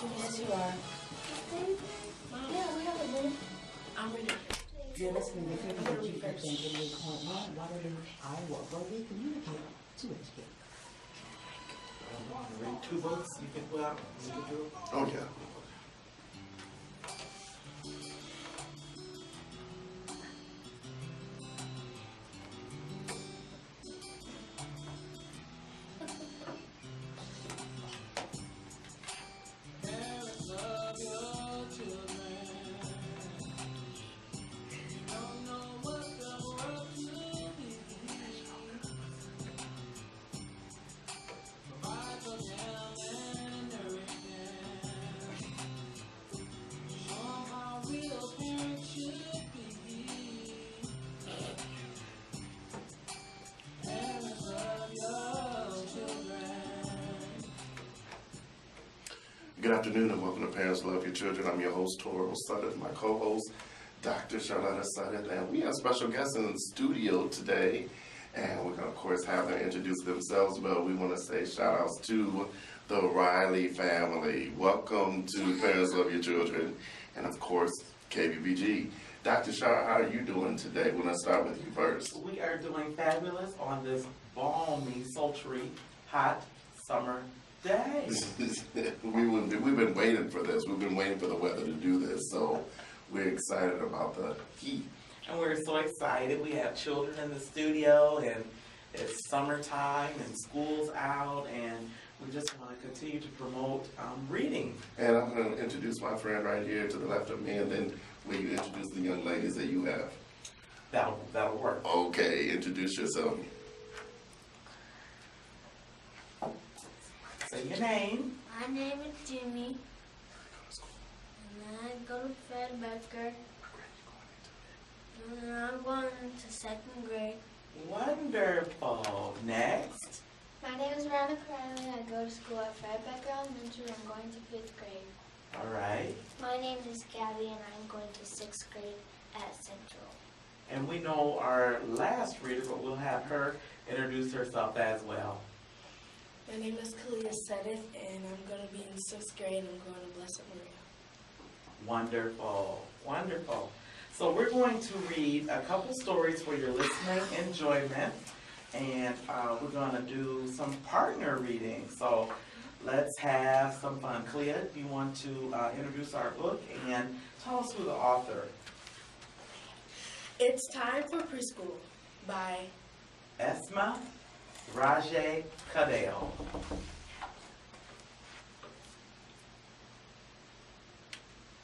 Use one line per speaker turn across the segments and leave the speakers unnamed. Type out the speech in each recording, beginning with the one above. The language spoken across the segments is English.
Yes, you are. Yeah, we have a minute. I'm ready.
You're listening to KBBG FM 88.1 Waterloo, Iowa, where we communicate to educate.
Read 2 books you can pull out. You can do it.
Oh, yeah. Good afternoon and welcome to Parents Love Your Children. I'm your host, Toro Sutton, my co-host, Dr. Charlotta Sutton, and we have special guests in the studio today. And we're going to, of course, have them introduce themselves, but we want to say shout-outs to the Riley family. Welcome to Parents Love Your Children, and of course, KBBG. Dr. Shar, how are you doing today? We're going to start with you first.
We are doing fabulous on this balmy, sultry, hot summer day.
We've been waiting for this. We've been waiting for the weather to do this, so we're excited about the heat.
And we're so excited. We have children in the studio, and it's summertime, and school's out, and we just want to continue to promote reading.
And I'm going to introduce my friend right here to the left of me, and then will you introduce the young ladies that you have?
That'll work.
Okay, introduce yourself.
Say your name.
My name is Jimmy, and I go to Fred Becker, and I'm going to 2nd grade.
Wonderful. Next.
My name is Veronica Riley. I go to school at Fred Becker Elementary. I'm going to 5th grade.
All right.
My name is Gabby, and I'm going to 6th grade at Central.
And we know our last reader, but we'll have her introduce herself as well.
My name is Kalia Sedith, and I'm going to be in 6th grade. I'm going to Blessed Maria.
Wonderful, wonderful. So we're going to read a couple stories for your listening enjoyment, and we're going to do some partner reading. So let's have some fun. Kalia, do you want to introduce our book and tell us who the author?
It's Time for Preschool by
Esma Rajay Kadeo.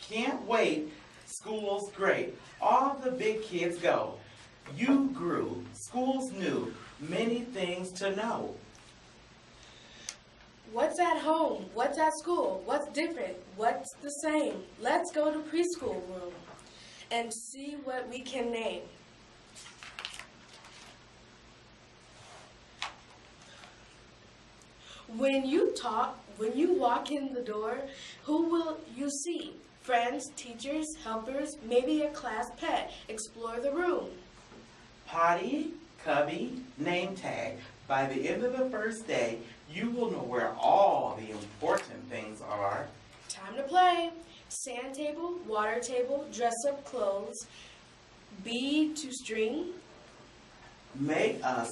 Can't wait. School's great. All the big kids go. You grew. School's new. Many things to know.
What's at home? What's at school? What's different? What's the same? Let's go to preschool room and see what we can name. When you walk in the door, who will you see? Friends, teachers, helpers, maybe a class pet. Explore the room.
Potty, cubby, name tag. By the end of the first day, you will know where all the important things are.
Time to play. Sand table, water table, dress up clothes, bead to string.
Make a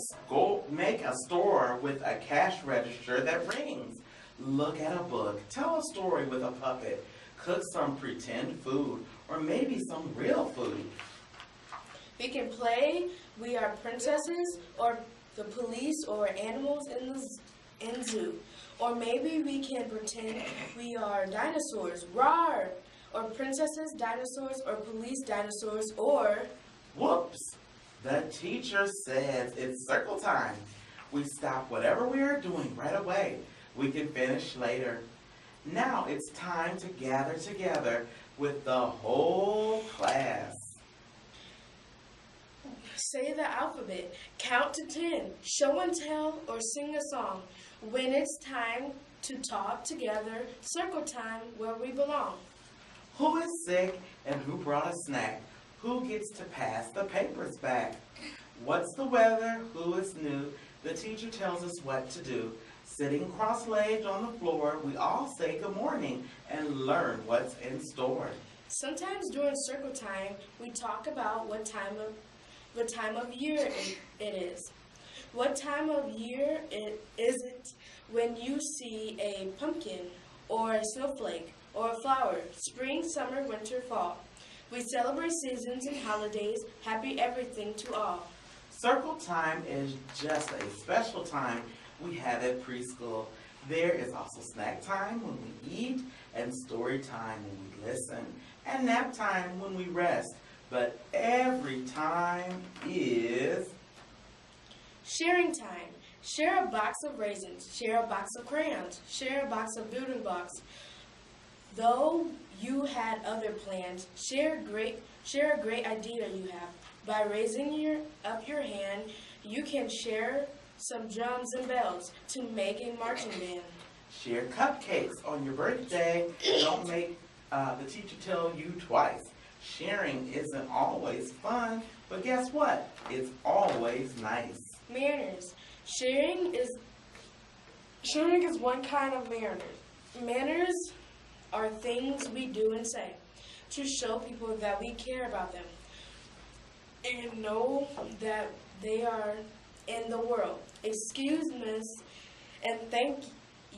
store with a cash register that rings. Look at a book. Tell a story with a puppet. Cook some pretend food, or maybe some real food.
We can play we are princesses, or the police, or animals in zoo. Or maybe we can pretend we are dinosaurs. Roar! Or princesses, dinosaurs, or police dinosaurs, or...
Whoops! The teacher says it's circle time. We stop whatever we are doing right away. We can finish later. Now it's time to gather together with the whole class.
Say the alphabet, count to 10, show and tell, or sing a song. When it's time to talk together, circle time where we belong.
Who is sick and who brought a snack? Who gets to pass the papers back? What's the weather? Who is new? The teacher tells us what to do. Sitting cross-legged on the floor, we all say good morning and learn what's in store.
Sometimes during circle time, we talk about what time of year it is. What time of year is it when you see a pumpkin or a snowflake or a flower? Spring, summer, winter, fall. We celebrate seasons and holidays. Happy everything to all.
Circle time is just a special time we have at preschool. There is also snack time when we eat, and story time when we listen, and nap time when we rest. But every time is
Sharing time. Share a box of raisins. Share a box of crayons. Share a box of building blocks. Though you had other plans, share a great idea you have. By raising up your hand, you can share some drums and bells to make a marching band.
share cupcakes on your birthday. Don't make the teacher tell you twice. Sharing isn't always fun, but guess what? It's always nice.
Manners. Sharing is one kind of manners. Manners are things we do and say to show people that we care about them and know that they are in the world. Excuse miss and thank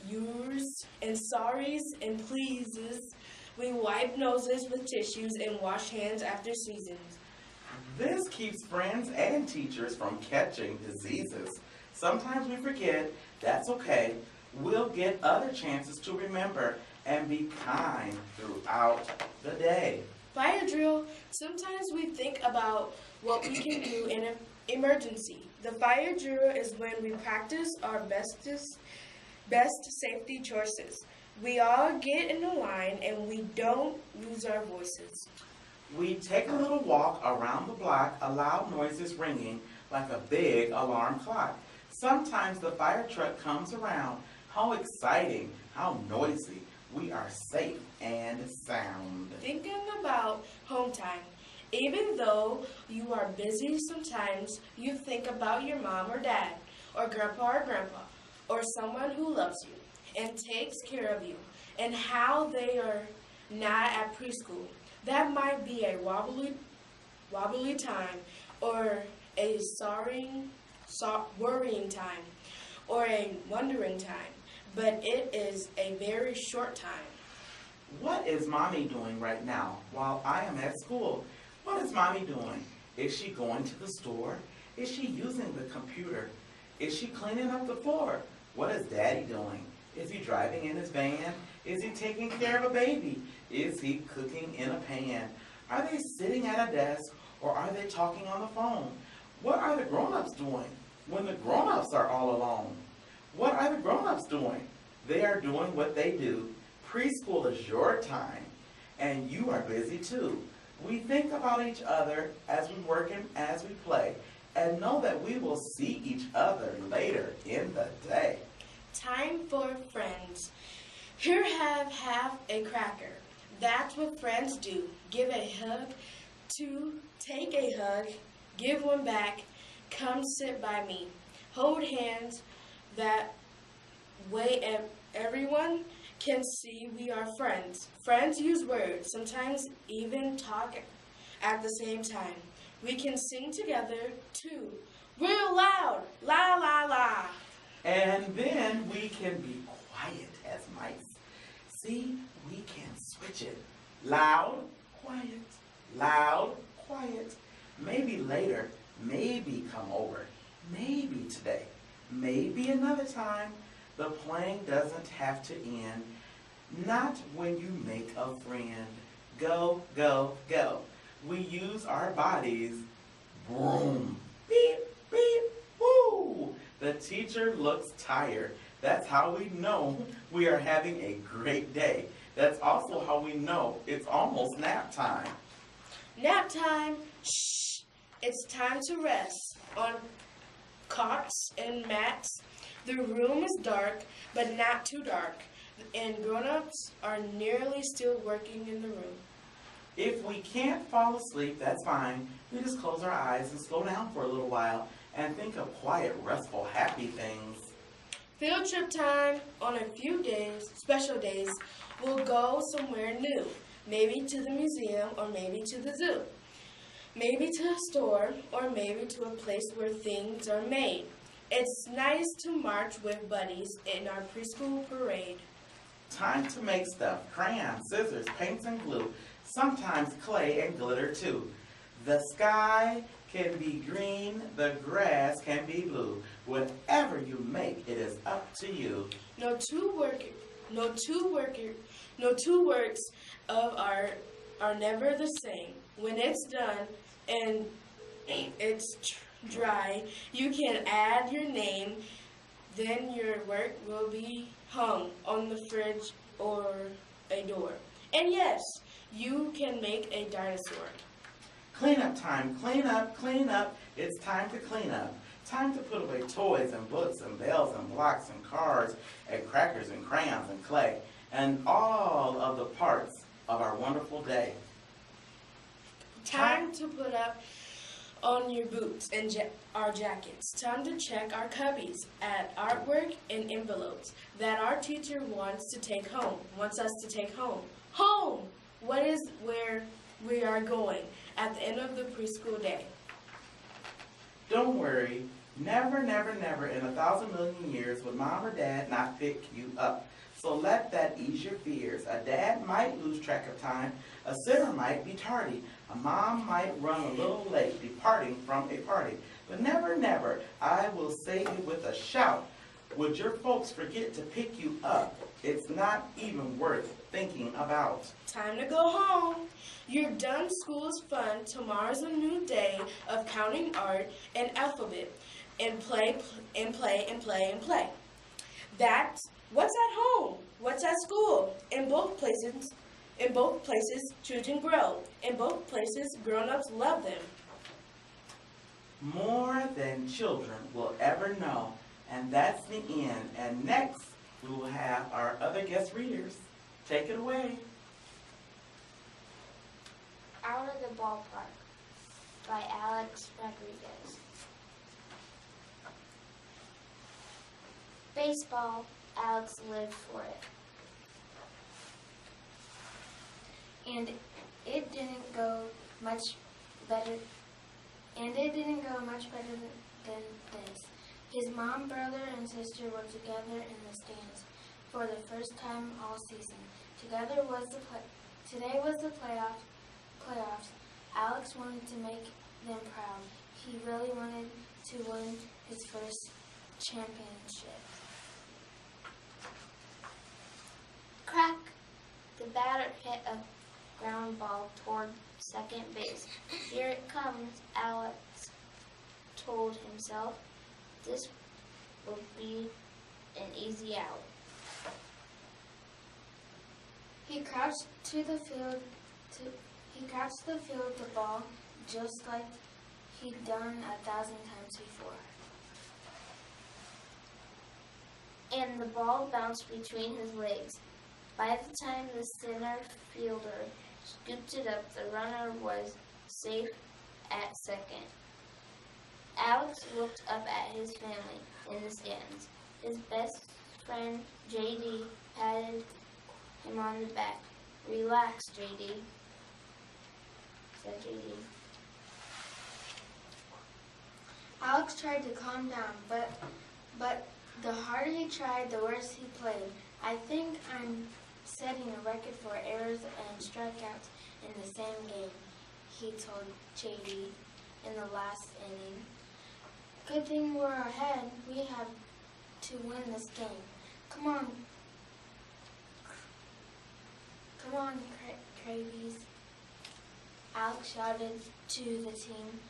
yous and sorries and pleases. We wipe noses with tissues and wash hands after seasons.
This keeps friends and teachers from catching diseases. Sometimes we forget. That's okay. We'll get other chances to remember and be kind throughout the day.
Fire drill. Sometimes we think about what we can do in an emergency. The fire drill is when we practice our best safety choices. We all get in a line and we don't lose our voices.
We take a little walk around the block, a loud noises ringing like a big alarm clock. Sometimes the fire truck comes around. How exciting, how noisy. We are safe and sound.
Thinking about home time. Even though you are busy sometimes, you think about your mom or dad, or grandpa, or someone who loves you and takes care of you, and how they are not at preschool. That might be a wobbly time, or a worrying time, or a wondering time, but it is a very short time.
What is mommy doing right now while I am at school? What is mommy doing? Is she going to the store? Is she using the computer? Is she cleaning up the floor? What is daddy doing? Is he driving in his van? Is he taking care of a baby? Is he cooking in a pan? Are they sitting at a desk or are they talking on the phone? What are the grown-ups doing when the grown-ups are all alone? What are the grown-ups doing? They are doing what they do. Preschool is your time, and you are busy too. We think about each other as we work and as we play, and know that we will see each other later in the day.
Time for friends. Here have half a cracker. That's what friends do. Give a hug, take a hug, give one back, come sit by me. Hold hands, that way everyone can see we are friends. Friends use words, sometimes even talk at the same time. We can sing together too, real loud, la la la.
And then we can be quiet as mice. See, we can switch it. Loud, quiet. Maybe later, maybe come over. Maybe today, maybe another time. The playing doesn't have to end. Not when you make a friend. Go, go, go. We use our bodies. Boom. Beep, beep, woo. The teacher looks tired. That's how we know we are having a great day. That's also how we know it's almost nap time.
Nap time. Shh. It's time to rest on cots and mats. The room is dark, but not too dark, and grown-ups are nearly still working in the room.
If we can't fall asleep, that's fine. We just close our eyes and slow down for a little while and think of quiet, restful, happy things.
Field trip time on a few days, special days, we'll go somewhere new. Maybe to the museum or maybe to the zoo. Maybe to a store or maybe to a place where things are made. It's nice to march with buddies in our preschool parade.
Time to make stuff, crayons, scissors, paints and glue, sometimes clay and glitter too. The sky can be green, the grass can be blue. Whatever you make, it is up to you.
No two works of art are never the same. When it's done and it's dry, you can add your name. Then your work will be hung on the fridge or a door. And yes, you can make a dinosaur.
Cleanup time, clean up, clean up. It's time to clean up. Time to put away toys and books and bells and blocks and cars and crackers and crayons and clay and all of the parts of our wonderful day.
Time to put up on your boots and our jackets. Time to check our cubbies at artwork and envelopes that our teacher wants us to take home. Home! What is where we are going at the end of the preschool day.
Don't worry, never, never, never in 1,000 million years would mom or dad not pick you up. So let that ease your fears. A dad might lose track of time, a sitter might be tardy, a mom might run a little late departing from a party. But never, never, I will say it with a shout, would your folks forget to pick you up? It's not even worth thinking about.
Time to go home. You're done school's fun. Tomorrow's a new day of counting art and alphabet and play and play and play and play. That's what's at home, what's at school. In both places, children grow. In both places, grown-ups love them.
More than children will ever know. And that's the end. And next, we will have our other guest readers. Take it away.
Out of the Ballpark by Alex Rodriguez. Baseball, Alex lived for it. And it didn't go much better than this. His mom, brother, and sister were together in the stands for the first time all season. Today was the playoffs. Alex wanted to make them proud. He really wanted to win his first championship. Crack! The batter hit a ground ball toward second base. Here it comes, Alex told himself. This will be an easy out. He crouched to the field the ball just like he'd done 1,000 times before. And the ball bounced between his legs. By the time the center fielder scooped it up, the runner was safe at second. Alex looked up at his family in the stands. His best friend, JD, patted him on the back. Relax, JD, said JD. Alex tried to calm down, but the harder he tried, the worse he played. I think I'm setting a record for errors and strikeouts in the same game, he told JD in the last inning. Good thing we're ahead. We have to win this game. Come on, Cravies, Alex shouted to the team.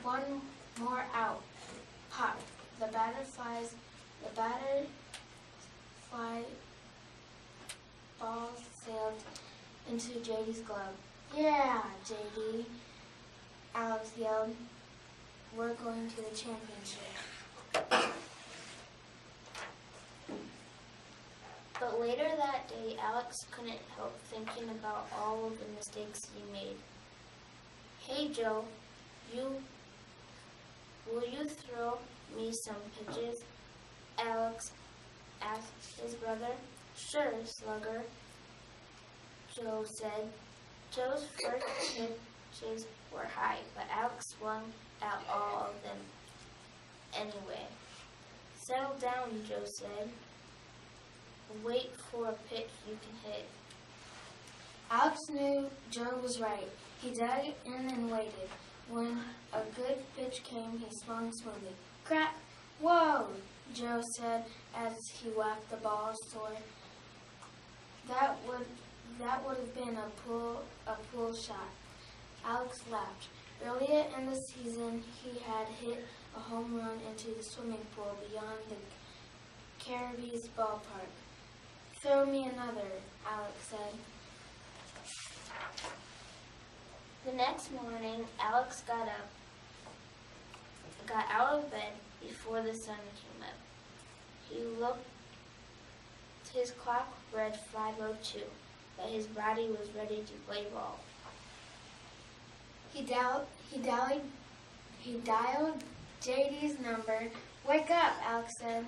One more out. Pop. The batter fly ball sailed into JD's glove. Yeah, JD, Alex yelled. We're going to the championship. But later that day, Alex couldn't help thinking about all of the mistakes he made. Hey, Joe, Will you throw me some pitches? Alex asked his brother. Sure, Slugger, Joe said. Joe's first pitches were high, but Alex swung at all of them anyway. Settle down, Joe said. Wait for a pitch you can hit.
Alex knew Joe was right. He dug in and waited. When a good pitch came, he swung smoothly. Crack! Whoa! Joe said as he whacked the ball sore. That would have been a pool shot. Alex laughed. Earlier in the season, he had hit a home run into the swimming pool beyond the Caribbees ballpark. Throw me another, Alex said.
The next morning, Alex got out of bed before the sun came up. He looked, his clock read 5:02, but his body was ready to play ball.
He dialed JD's number. Wake up, Alex said.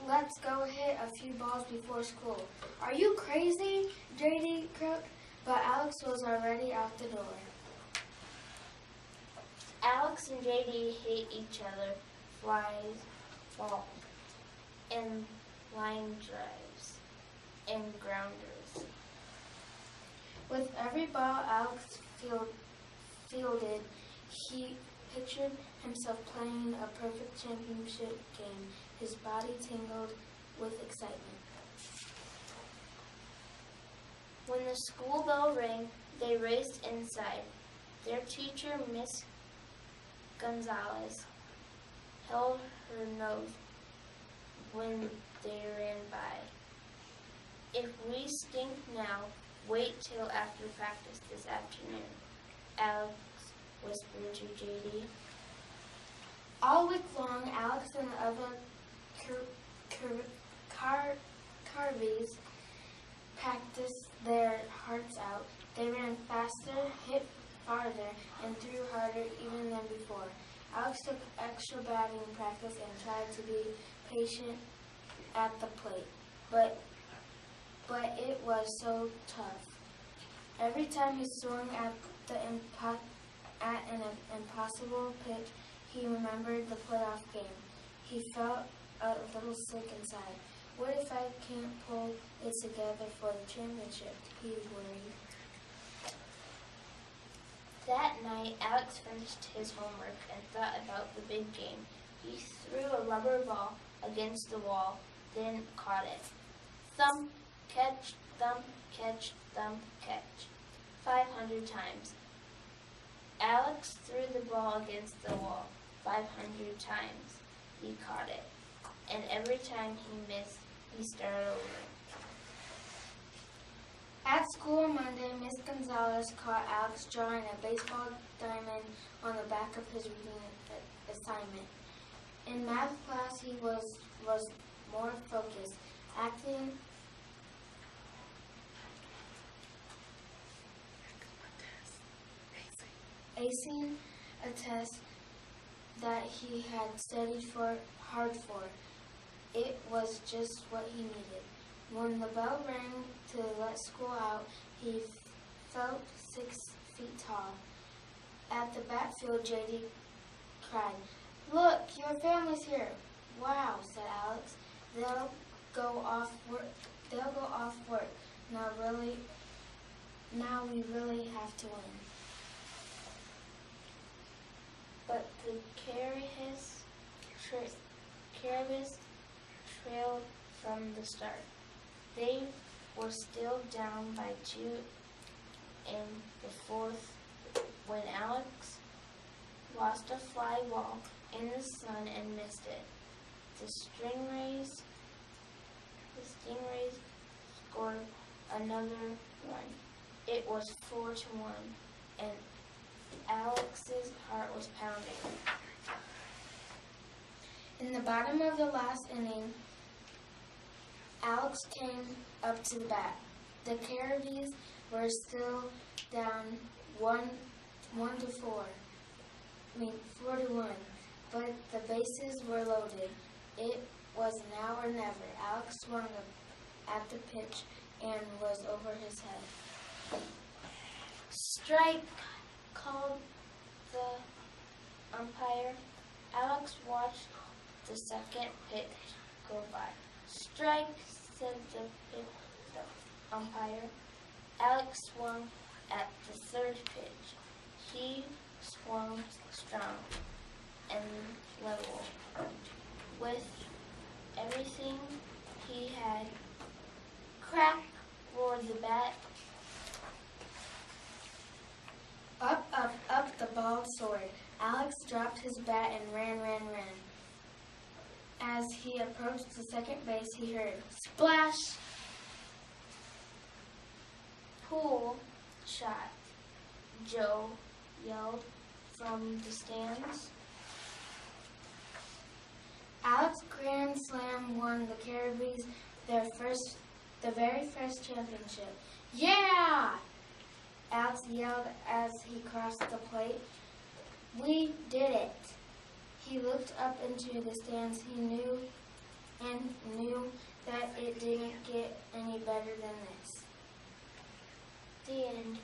Let's go hit a few balls before school. Are you crazy? JD croaked, but Alex was already out the door.
Alex and JD hit each other, flies, balls, and line drives, and grounders.
With every ball Alex fielded, he pictured himself playing a perfect championship game. His body tingled with excitement.
When the school bell rang, they raced inside. Their teacher, Miss Gonzalez, held her nose when they ran by. If we stink now, wait till after practice this afternoon, Alex whispered to JD.
All week long, Alex and the other Carvies practiced their hearts out. They ran faster, hit farther, and threw harder even than before. Alex took extra batting practice and tried to be patient at the plate, but it was so tough. Every time he swung at an impossible pitch, he remembered the playoff game. He felt a little sick inside. What if I can't pull it together for the championship? He worried.
That night, Alex finished his homework and thought about the big game. He threw a rubber ball against the wall, then caught it. Thump, catch, thump, catch, thump, catch. 500 times. Alex threw the ball against the wall 500 times. He caught it. And every time he missed, he started over.
At school Monday, Miss Gonzalez caught Alex drawing a baseball diamond on the back of his reading assignment. In math class, he was more focused, acing a test that he had studied hard for. It was just what he needed. When the bell rang to let school out, he felt 6 feet tall. At the backfield, JD cried, "Look, your family's here!" "Wow," said Alex. They'll go off work. Now we really have to win."
But the Caribbees trailed from the start. They were still down by 2 in the fourth when Alex lost a fly ball in the sun and missed it. The Stingrays scored another one. It was 4-1, and Alex's heart was pounding.
In the bottom of the last inning, Alex came up to the bat. The Caribbees were still down 4-1. but the bases were loaded. It was now or never. Alex swung at the pitch and was over his head. Strike, called the umpire. Alex watched the second pitch go by. Strike, said the umpire. Alex swung at the third pitch. He swung strong and level with everything he had. Crack, roared the bat. Up, up, up the ball soared. Alex dropped his bat and ran. As he approached the second base, he heard splash. Pool shot, Joe yelled from the stands. Alex Grand Slam won the Caribbees the very first championship. Yeah! Alex yelled as he crossed the plate. We did it. He looked up into the stands. He knew that it didn't get any better than this. The end.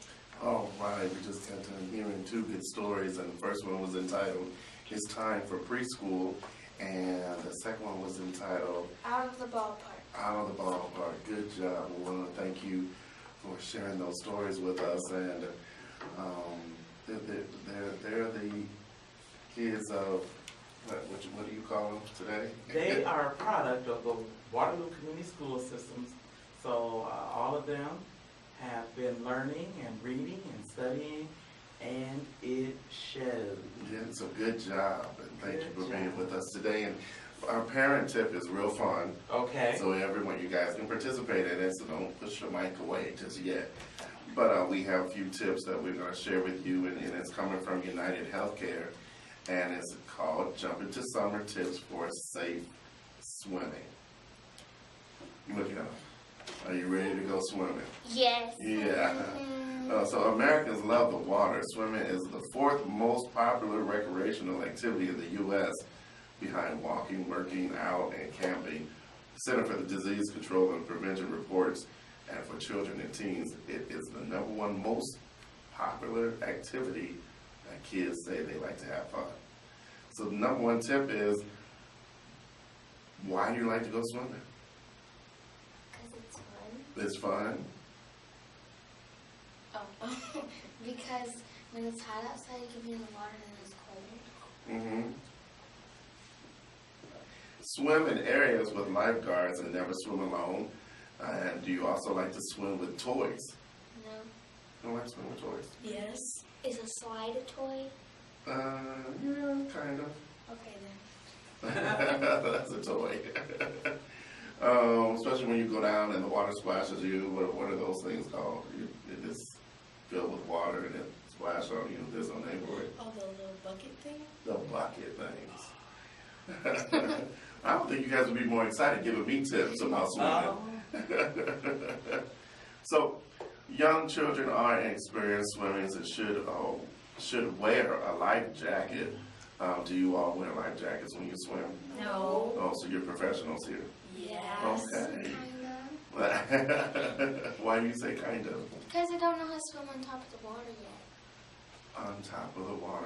All right, we just got done hearing two good stories, and the first one was entitled It's Time for Preschool, and the second one was entitled
Out of the Ballpark.
Out of the Ballpark. Good job. We want to thank you for sharing those stories with us, and they're the kids of, what do you call them today?
They are a product of the Waterloo Community School Systems, so all of them have been learning and reading and studying, and it shows.
Yeah, so good job, and thank you
Good
for being
job.
with us today. And our parent tip is real fun,
Okay.
so everyone, you guys can participate in it, so don't push your mic away just yet. But we have a few tips that we're going to share with you, and it's coming from United Healthcare, and it's called Jump Into Summer Tips for Safe Swimming. Look at them. Are you ready to go swimming?
Yes.
Yeah. So Americans love the water. Swimming is the fourth most popular recreational activity in the U.S. behind walking, working out, and camping. The Center for the Disease Control and Prevention reports, and for children and teens, it is the #1 most popular activity that kids say they like to have fun. So the #1 tip is, why do you like to go swimming?
Because it's fun.
It's fun.
Oh. Because when it's hot outside, you can be in the water and it's cold.
Mm-hmm. Swim in areas with lifeguards and never swim alone. And do you also like to swim with toys?
No.
You don't like to swim with toys?
Yes.
Is a slide a toy?
Yeah, kind of.
Okay then.
That's a toy. Especially when you go down and the water splashes you. What are those things called? It is filled with water and it splashes on you. There's no name for it.
Oh, the little bucket thing?
The bucket things. I don't think you guys would be more excited giving me tips about swimming. So, young children are inexperienced swimmers and should wear a life jacket. Do you all wear life jackets when you swim?
No.
Oh, so you're professionals here.
Yes.
Okay.
Kinda.
Why do you say kind of?
Because I don't know how to swim on top of the water yet.
On top of the water.